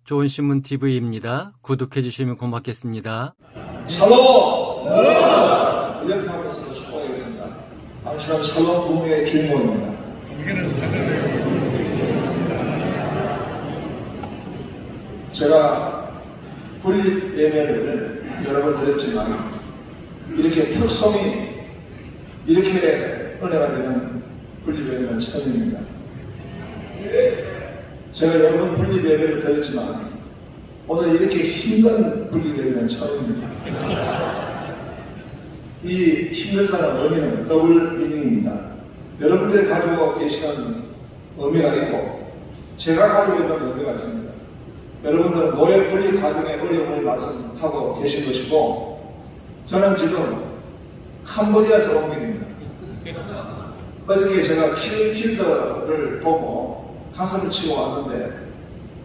좋은신문TV입니다. 구독해주시면 고맙겠습니다. 샬롬! 이렇게 하면서 축복하겠습니다. 당신은 샬롬 부흥의 주인공입니다. 제가 분립 예배를 여러 번 드렸지만 이렇게 특성이 이렇게 은혜가 되는 분립 예배는 처음입니다. 제가 여러 번 분립 예배를 드렸지만 오늘 이렇게 힘든 분립 예배는 처음입니다. 이 힘들다는 의미는 더블 미닝입니다. 여러분들이 가지고 계시는 의미가 있고 제가 가지고 있는 의미가 있습니다. 여러분들은 노예 분립 과정의 어려움을 말씀하고 계신 것이고 저는 지금 캄보디아에서 온 길입니다. 어저께 제가 킬링필드를 보고 가슴을 치고 왔는데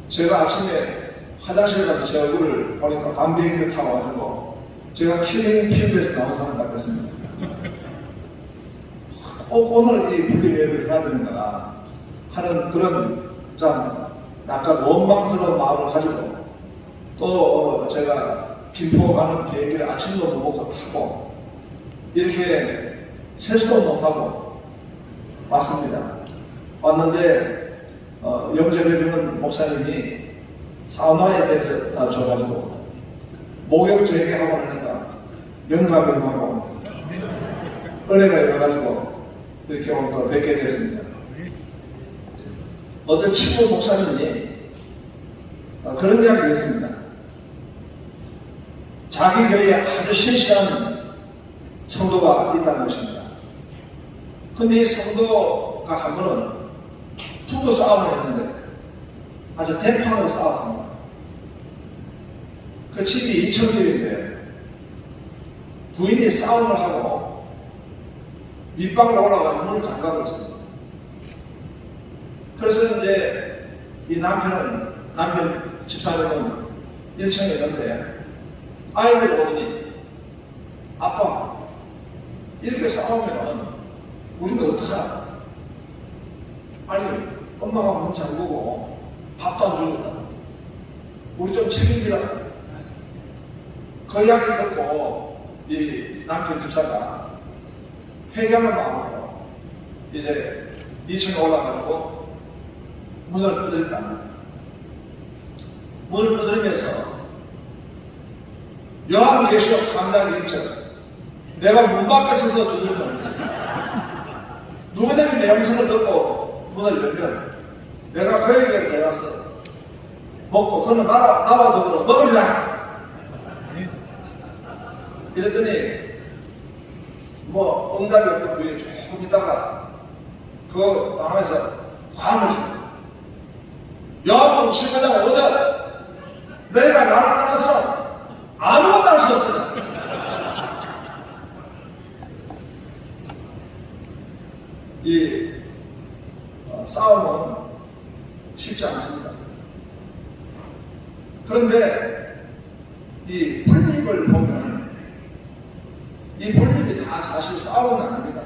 제가 아침에 화장실 가서 제 얼굴을 보니까 밤비행기를 타고 와가지고 제가 킬링필드에서 나온 사람 같았습니다. 오늘 이 분립 예배를 해야 되는가 하는 그런 좀 약간 원망스러운 마음을 가지고 또 제가 김포 가는 비행기를 아침도 못 먹고 타고 이렇게 세수도 못하고 왔습니다. 왔는데 영접해주는 목사님이 사우나에 데려줘가지고 목욕 재개하고 하니까 영감이 임하고 은혜가 일어나가지고 이렇게 오늘 또 뵙게 됐습니다. 어떤 친구 목사님이 그런 이야기를 했습니다. 자기 교회에 아주 신실한 성도가 있다는 것입니다. 근데 이 성도가 한 번은 투구 싸움을 했는데 아주 대판으로 싸웠습니다. 그 집이 2,000개인데 부인이 싸움을 하고 밑방으로 올라가서 문을 잠가고 있습니다. 그래서 이제 이 남편 집사님은 1층에 있는데 아이들 오더니 아빠 이렇게 싸우면 우리는 어떡하나? 아니 엄마가 문 잠그고 밥도 안 주겠다. 우리 좀 책임지라. 그 이야기를 듣고 이 남편 집사가 회개하는 마음으로 이제 2층에 올라가지고 문을 두드립니다. 문을 두드리면서 요한계시록 3장 1절 내가 문 밖에 서서 두드리면 누구든지 내 음성을 듣고 문을 열면 내가 그에게 들어가서 먹고 그는 나와 더불어 먹으리라. 이랬더니 뭐 응답이 없고 부인이 조금 있다가 그 방에서 과물 요한복음 19장 5절 너희가 나를 떠나서는 아무것도 할 수 없으나 이 싸움은 쉽지 않습니다. 그런데 이 분립을 보면 이 분립이 다 사실 싸움은 아닙니다.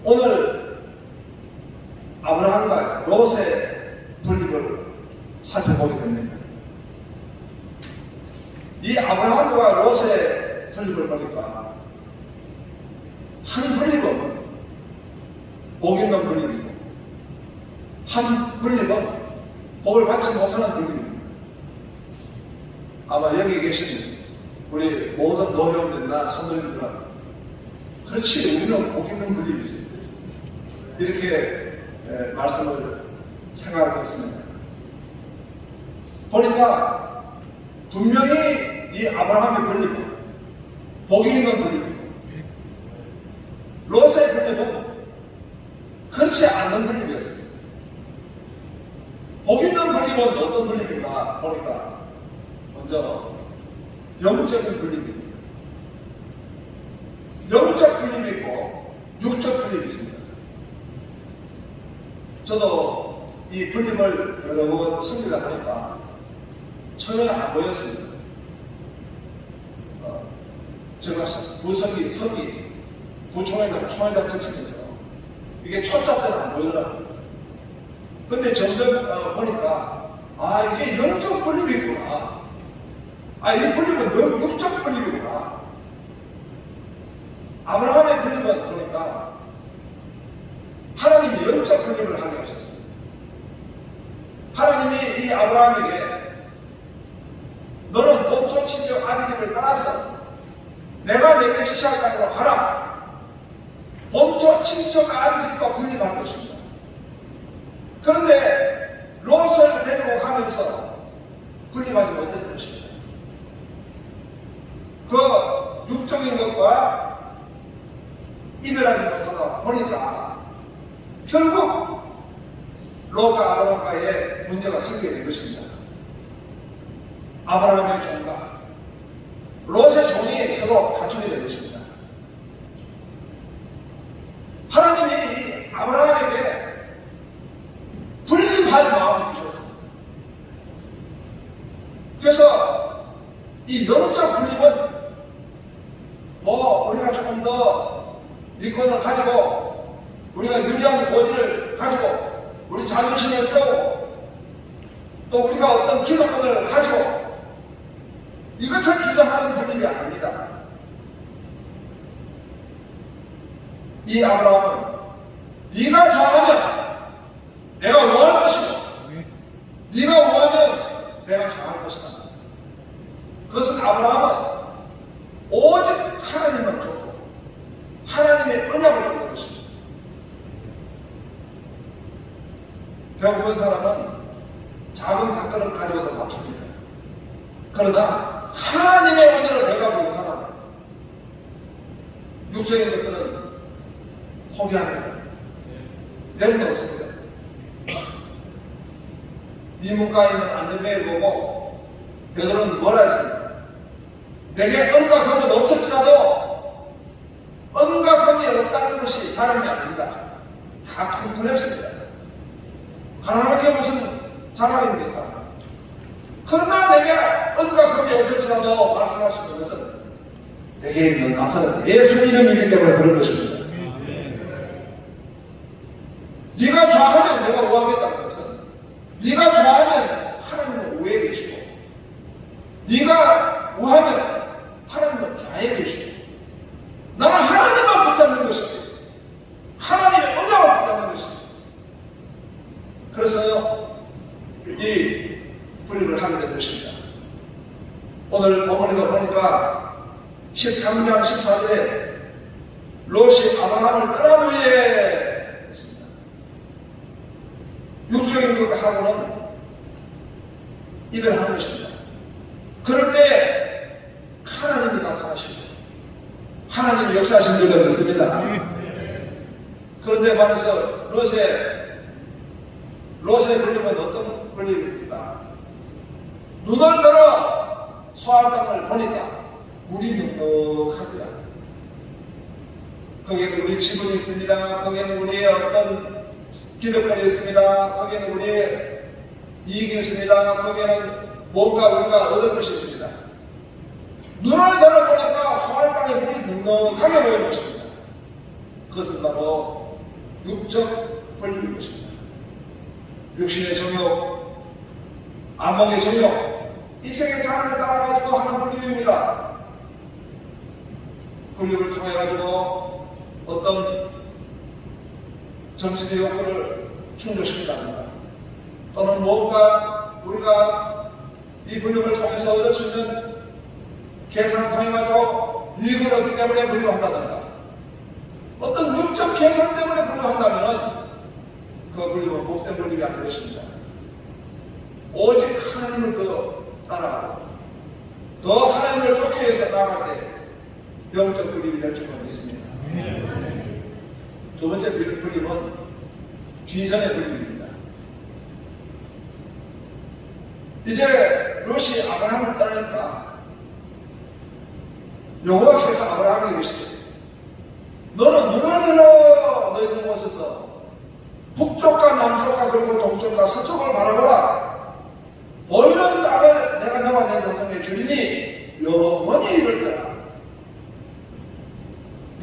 오늘 아브라함과 롯의 분립을 살펴보게 됩니다. 이 아브라함과 롯의 분립을 보니까 한 분립은 복 있는 분립이고 한 분립은 복을 받지 못하는 분립입니다. 아마 여기 계신 우리 모든 노회원들이나 성도님들은 그렇지 우리는 복 있는 분립이지 이렇게 말씀을 생각하고 있습니다. 보니까 분명히 이 아브라함의 분립은 복이 있는 분립이고 롯의 분립은 그렇지 않는 분립이었습니다. 복 있는 분립은 어떤 분립인가 보니까 먼저 영적인 분립입니다. 영적 분립이 있고 육적 분립이 있습니다. 저도 이 분립을 여러 번 섬기다 보니까 전혀 안 보였습니다. 제가 서기 부총회장 거치면서 이게 초짜 때는 안 보이더라고요. 근데 점점 보니까 아, 이게 영적 분립이구나. 아, 이 분립은 육적 분립이구나. 아브라함의 분립은 보니까 하나님이 영적 분립을 하게 하셨습니다. 하나님이 이 아브라함에게 너는 본토 친척 아비집을 따라서 내가 내게 지시할 땅으로 가라. 본토 친척 아비집과 분립할 것입니다. 그런데 롯을 데리고 가면서 분립하지 못했던 것입니다. 그 육적인 것과 이별하지 못하다 보니까 결국 롯과 아브라함과의 문제가 생기게 된 것입니다. 아브라함의 종과 롯의 종이 서로 다투게 된 것입니다. 하나님이 아브라함에게 분립할 마음을 주셨습니다. 그래서 이 영적 분립은 우리가 조금 더 이권을 가지고 우리가 유리한 고지를 가지고 우리 자존심을 세우고 또 우리가 어떤 기득권을 가지고 이것을 주장하는 분립이 아닙니다. 이 아브라함은 네가 좋아하면 내가 원할 것이고 네가 원하면 내가 좋아할 것이다. 그것은 아브라함은 오직 하나님만 줬고 하나님의 언약을 줬던 것입니다. 배고픈 사람은 작은 밥그릇 가지고도 다툽니다. 그러나 하나님의 언약을 배가 부른 사람은 육적인 것들은 포기합니다. 내려놓습니다. 미문가에 있는 안전벨을 보고 베드로는 뭐라 했습니까? 내게 언각함은 없을지라도 언각함이 없다는 것이 자랑이 아닙니다. 다 큰 플렉스입니다. 가난한 게 무슨 자랑입니까? 그러나 내게 언각함이 없을지라도 말씀할 수 있는 것은 내게 있는 나사렛 예수 이름이기 때문에 그런 것입니다. 네가 좋아하면 내가 우하겠다는 것은 네가 좋아하면 하나님은 우에 계시고 네가 우하면 하나님은 좌에 계시고 나는 하나님만 붙잡는 것이지 하나님의 언약을 붙잡는 것이지. 그래서 이 분립을 하게 된 것입니다. 오늘 본문에도 보니까 13장 14절에 롯이 아브라함을 떠난 후에 했습니다. 육적인 것하고는 이별하는 것입니다. 그럴 때 하나님이 나타나시고 하나님이 역사하신 줄로 믿습니다. 그런데 말해서 롯의 분립은 어떤 분립입니까? 눈을 들어 소알 땅을 보니까 물이 넉넉하더라. 거기에는 우리 지분이 있습니다. 거기에는 우리의 어떤 기득권이 있습니다. 거기에는 우리의 이익이 있습니다. 거기에는 뭔가 우리가 얻을 것이 있습니다. 눈을 들어보니까 소알 땅에 물이 넉넉하게 보이는 것입니다. 그것은 바로 육적 분립인 것입니다. 육신의 정욕, 안목의 정욕, 이 세계 자랑을 따라가지고 하는 분립입니다. 분립을 통해가지고 어떤 정신의 욕구를 충족시킨답니다. 또는 뭔가 우리가 이 분립을 통해서 얻을 수 있는 계산을 통해가지고 이익을 얻기 때문에 분립한다든가 어떤 육적 계산 때문에 분립한다면 그 분립은 못된 분립이 아닌 것입니다. 오직 하나님을 더 따라하고 더 하나님을 쫓기 위해서 나아갈 때 영적 분립이 될 줄로 믿습니다. 두 번째 분립은 비전의 분립입니다. 이제 롯이 아브라함을 떠나니까 여호와께서 아브라함에게 이르시되 너는 눈을 들어 너희 있는 곳에서 북쪽과 남쪽과 그리고 동쪽과 서쪽을 바라보라. 보이는 땅을 내가 너와 내 자손에게 주리니 영원히 이룰 거라.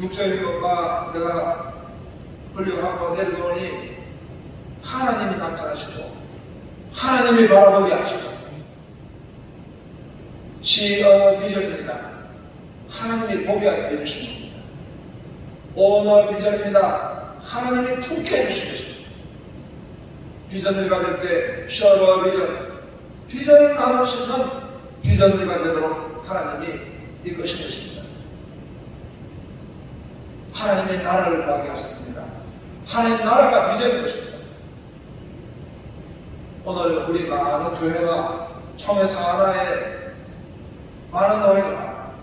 육적인 것과 내가 분립하고 내려놓으니 하나님이 나타나시고 하나님이 바라보게 하시고 시언어 비전입니다. 하나님이 보게 해주신 겁니다. 오너 비전입니다. 하나님이 품게 해주신 것입니다. 비전을 가질 때 셔러 비전, 비전을 나눌 수 있는 비전을 되도록 하나님이 이끄신 것입니다. 하나님의 나라를 구하게 하셨습니다. 하나님 나라가 비전인 것입니다. 오늘 우리 많은 교회와 청해서 하나의 많은 노예가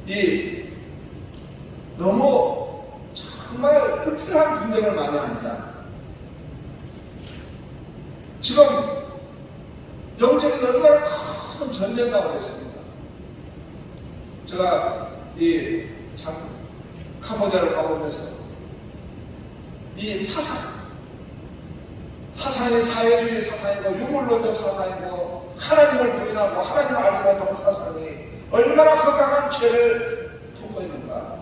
이 너무 정말 불필요한 분쟁을 많이 합니다. 지금 영적인 얼마나 큰 전쟁 가운데 있습니다. 제가 이 참 캄보디아를 가보면서 이 사상이 사회주의 사상이고 유물론적 사상이고 하나님을 부인하고 하나님을 알지 못하는 사상이 얼마나 극악한 죄를 품고 있는가.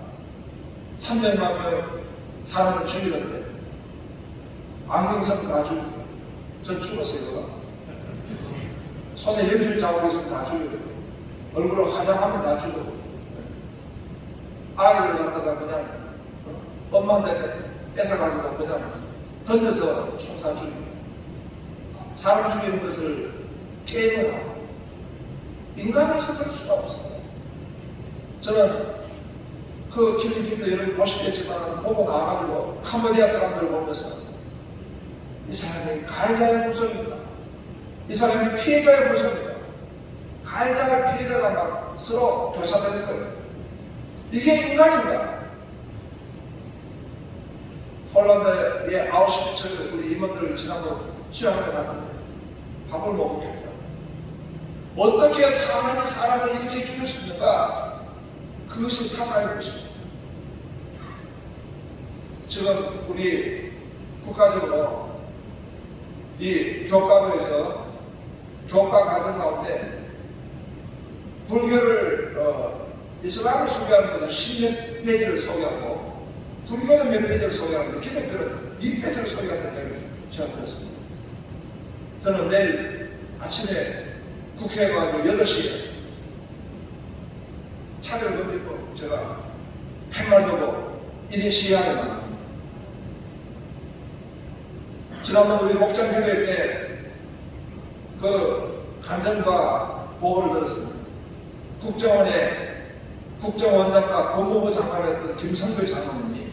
300만 명 사람을 죽이는데 안경선 다 죽이고 전 죽었어요. 손에 연필 자국이 있으면 다 죽이고 얼굴을 화장하면 다 죽이고 아이를 갖다가 그냥 엄마한테 뺏어가지고 그냥 던져서 총사 죽이고 사람 죽이는 것을 게임을 하고 인간으로서 될 수가 없어요. 저는 그 필리핀도 여러분 보셨겠지만 보고 나와가지고 캄보디아 사람들을 보면서 이 사람이 가해자의 모습입니다. 이 사람이 피해자의 모습입니다. 가해자와 피해자가 막 서로 교차되는 거예요. 이게 인간입니다. 폴란드의 아우슈비츠 우리 임원들 지난번 수양을 갔는데 밥을 먹습니다. 어떻게 사람이 사람을 이렇게 죽일 수 있는가? 그것이 사상의 것입니다. 지금 우리 국가적으로 이 교과부에서 교과 과정 가운데 불교를 이슬람을 소개하는 것은 10몇 페이지를 소개하고 불교는 몇 페이지를 소개하는데 기독교는 2페이지를 소개한다는 얘기를 제가 들었습니다. 저는 내일 아침에 국회에 가서 8시에 차를 넘기고 제가 팻말 들고 1인 시위하는 겁니다. 지난번 우리 목장교회 때 그 간증과 보고를 들었습니다. 국정원장과 법무부 장관을 했던 김성교 장관님이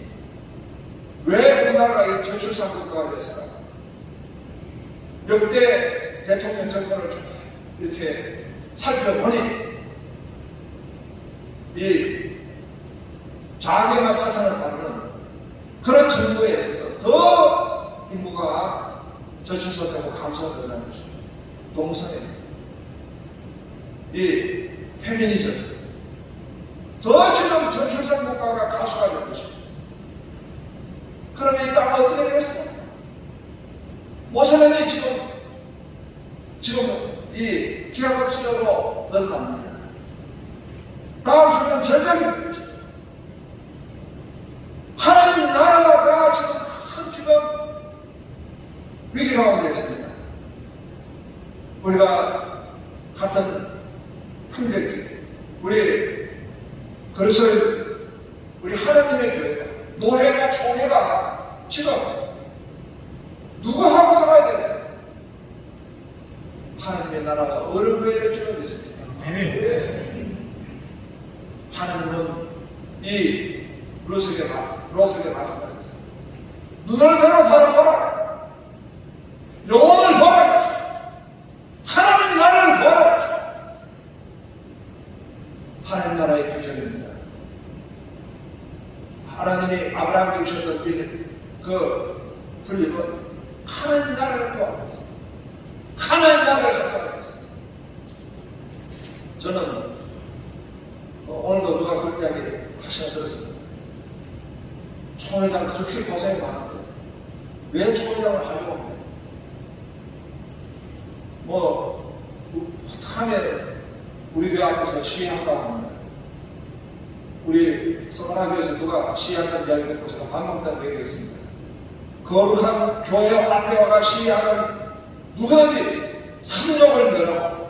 왜 우리나라가 이 저출산 국가가 됐을까? 역대 대통령 정권을 쭉 이렇게 살펴보니 이 자괴나 사상을 다루는 그런 정부에 있어서 더 인구가 저출산되고 감소된다는 것입니다. 동성애, 이 페미니즘, 더 지금 저출산 국가가 가수가 된 것입니다. 그러면 이 땅은 어떻게 되겠습니까? 모슬렘이 지금 이 기하급수적으로 늘어납니다. 다음 순간 전쟁입니다. 하나님 나라가 지금 위기 가운데 있습니다. 우리가 같은 형제끼리, 우리 그리스도인, 우리 하나님의 교회가, 노회가 총회가 지금 누구하고 살아야 되겠습니까? 하나님의 나라가 어느 교회를 주는 있습니다. 하나님은 이 로스에게 말씀하셨습니다. 눈을 들어 바라보라. 영혼을 보라. 하나님 나라를 보라. 하나님 나라의 비전입니다. 하나님이 아브라함에게 주셨던 그 분립은 하나님 나라를 구하고 있습니다. 하나님 나라를 선택하고 있습니다. 저는 오늘도 누가 그런 이야기 하시나 들었습니다. 총회장 그렇게 고생이 많은데 왜 총회장을 하려고 합니까? 어떻게 하면 우리 교회 앞에서 시위한다고 합니다. 우리 서머나교에서 누가 시위한다는 이야기 듣고 제가 밥 먹다고 얘기했습니다. 거룩한 교회 앞에 와가 시위하는 누구든지 상욕을 면하고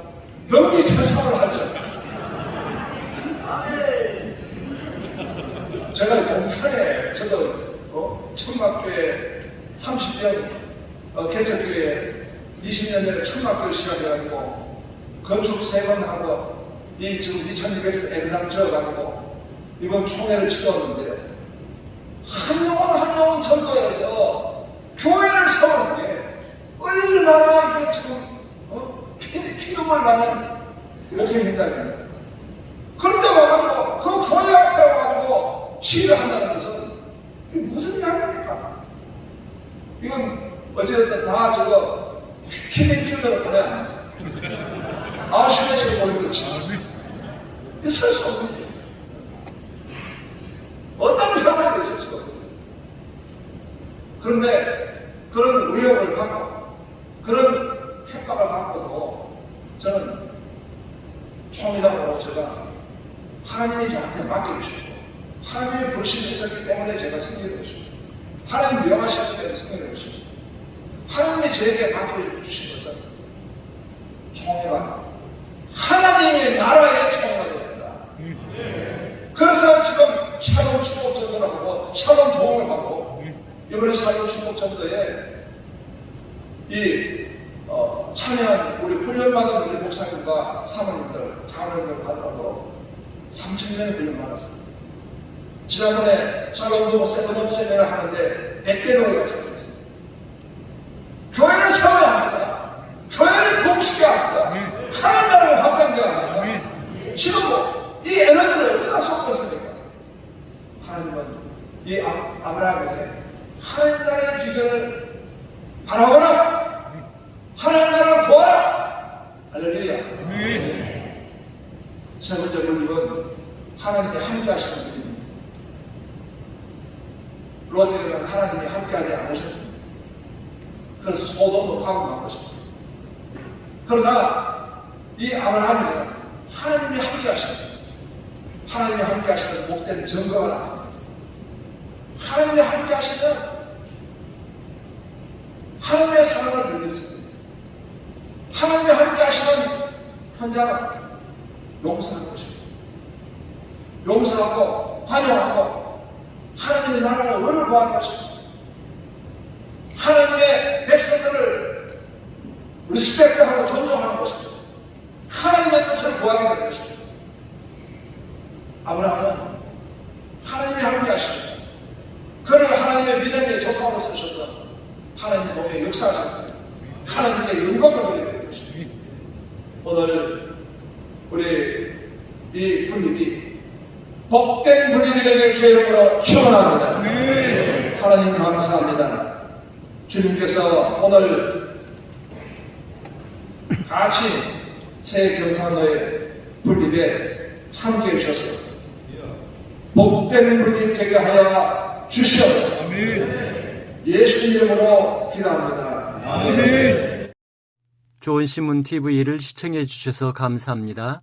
명리천상을 하죠. 제가 동탄에 저도 천막교회 30년 개척교회 20년 전에 천막교회 시작해가지고 건축 3번 하고 이 지금 2200에서 애랑 지어가지고 이번 총회를 치렀는데 한 영혼 전도에서 교회를 세우는 게 얼마나 이게 지금 피눈물 나는 목회 현장입니다. 그런데 와가지고 그 교회 앞에 와가지고 시위를 한다는 것은 이게 무슨 이야기입니까? 이건 어쨌든 다 저거 힐링 필드로 보내. 아시네시로 보는 거지. 있을 수 없는 일. 어떤 상황에도 있을 수가 없는 일. 그런데 그런 의혹을 받고 그런 협박을 받고도 저는 총리당으로 제가 하나님이 저한테 맡겨주셨고 하나님이 부르심이 있었기 때문에 제가 승리를 것이고 하나님이 명하셨기 때문에 승리를 것이고 하나님이 저에게 맡겨주신 것은 총회가 하나님의 나라의 총회가 됩니다. 그래서 지금 샬롬 축복전도를 하고 샬롬 도움을 받고 이번에 샬롬 축복전도에 이 참여한 우리 훈련받은 우리 목사님과 사모님들 자문을 받으라고 3,000명의 훈련 받았습니다. 지난번에 샬롬도 세븐업 세미나를 하는데 100개 명을 참여했습니다. 교회를 세워야 합니다. 교회를 부흥시켜야 합니다. 하나님 나라를 확장해야 합니다. 지금도 이 에너지를 어디다 쏟았습니까? 하나님은 이 아브라함에게 하나님 나라의 비전을 바라보라. 하나님 나라를 보아라. 할렐루야. 세 번째 분님은 하나님이 함께 하시는 분입니다. 로스에는 하나님이 함께하지 않으셨습니다. 그래서 소돔도 파괴한 것입니다. 그러나 이 아브라함은 하나님이 함께 하시는 하나님이 함께 하시는 복된 증거가 나타납니다. 하나님이 함께 하시는 하나님의 사랑을 들려주습니다. 하나님이 함께 하시는 현장은 용서하는 것입니다. 용서하고 환영하고 하나님의 나라를 의를 구하는 것입니다. 하나님의 백성들을 리스펙트하고 존중하는 것입니다. 하나님의 뜻을 구하게 되는 것입니다. 아브라함은 하나님이 함께 하십니다. 그를 하나님의 믿음의 조상으로 삼으셔서 하나님 동에 역사하셨습니다. 하나님의 영광을 돌리게 되는 것입니다. 오늘 우리 이 분립이 복된 분립이 되길 주의 이름으로 축원합니다. 하나님 감사합니다. 주님께서 오늘 같이 새 경산로의 분립에 함께해 주셔서 복된 분립 되게 하여 주시옵소서. 예수님 이름으로 기도합니다. 아멘. 좋은 신문 TV를 시청해 주셔서 감사합니다.